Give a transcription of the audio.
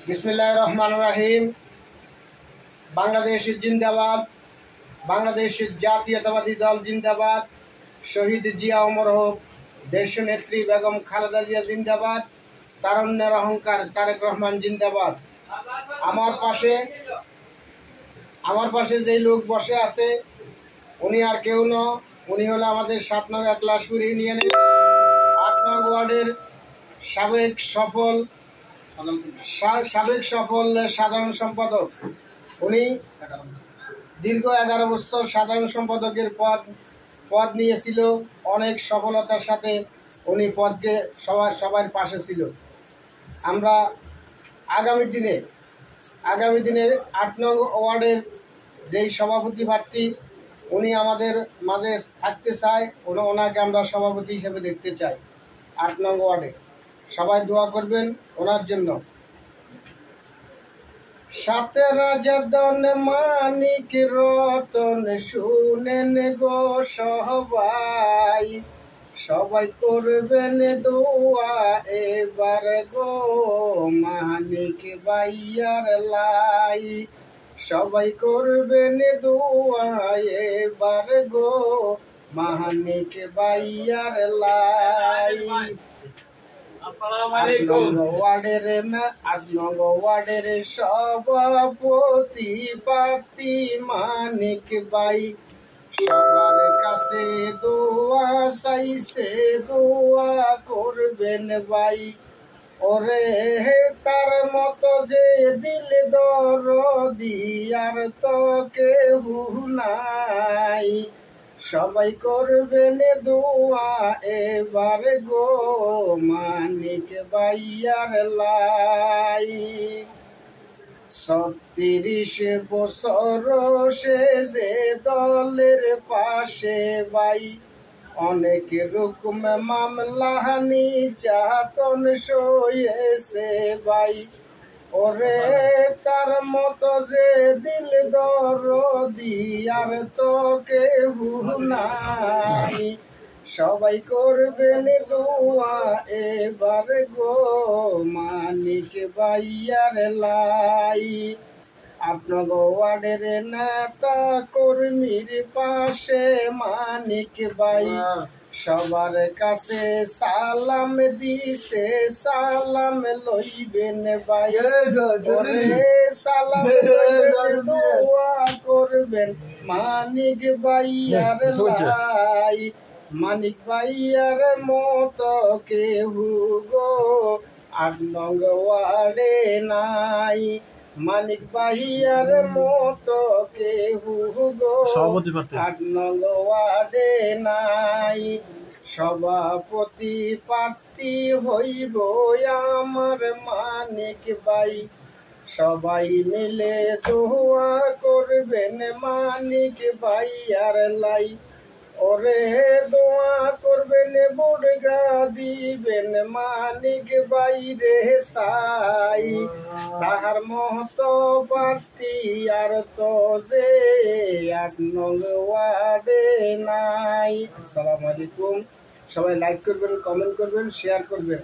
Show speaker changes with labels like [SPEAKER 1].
[SPEAKER 1] बिस्मिल्लाहिर रहमानिर रहीम। बांग्लादेश जिंदाबाद, बांग्लादेश জাতীয়তাবাদী দল जिंदाबाद, শহীদ জিয়া অমর হোক, দেশনেত্রী বেগম খালেদা জিয়া जिंदाबाद, তারুণ্যের অহংকার তারেক রহমান जिंदाबाद। আমার পাশে যে লোক বসে আছে উনি আর কেউ না, উনি হলো আমাদের 7 নং একলাশপুর ইউনিয়নের 8 নং ওয়ার্ডের সাবেক সফল সাধারণ সম্পাদক। উনি দীর্ঘ 11 বছর সাধারণ সম্পাদকের পদ নিয়েছিল। অনেক সফলতার সাথে উনি পদকে সবার পাশে ছিল। আমরা আগামী দিনের 8 নং ওয়ার্ডের যেই সভাপতি প্রার্থী উনি আমাদের মাঝে থাকতে চায়, ওনাকে আমরা সভাপতি হিসেবে দেখতে চাই 8 নং ওয়ার্ডে। সবাই দোয়া করবেন ওনার জন্য। 7 রাজার দন মানিক রতন শুনেন গো সবাই করবেন দোয়া এবার গো মানিক ভাইয়ার লাই। সবাই করবেন দোয়া এবার গো মানিক ভাইয়ার লাই। 8 নং ওয়ার্ডের সভাপতি প্রার্থী মানিক ভাই সবার কাছে দোয়া চাইছে, দোয়া করবেন ভাই। ওরে তার মতো যে দিল দরদি আর তো কেউ নাই। সবাই করবেন দোয়া এবার গো মানিক ভাইয়ার লাই। 36 বছর সে যে দলের পাশে ভাই, অনেক রকম মামলা নির্যাতন সয়েছে ভাই। ওরে তার মতো যে দিল দরদি আর তো কেউ নাই। সবাই করবেন দোয়া এবার গো মানিক ভাইয়ার লাই। 8 নং ওয়ার্ডের নেতা কর্মীর পাশে মানিক ভাই সবার কাছে সালাম দিছে, সালাম লইবেন ভাই। সালাম দোয়া করবেন মানিক ভাইয়ার লাই। মানিক ভাইয়ার মতো কেউ গো 8 নং ওয়ার্ডে নাই। মানিক ভাইয়ার মতো কেউ গো 8 নং ওয়ার্ডে নাই। সভাপতি প্রার্থী হইব আমার মানিক ভাই, সবাই মিলে দোয়া করবেন মানিক ভাইয়ার লাই। ওরে দোয়া করবেন বুড়গা দিবেন মানিক ভাই রে সাই। তাহার মতো প্রার্থী আর তো যে 8 নং ওয়ার্ডে নাই। আসসালামু আলাইকুম। সবাই লাইক করবেন, কমেন্ট করবেন, শেয়ার করবেন।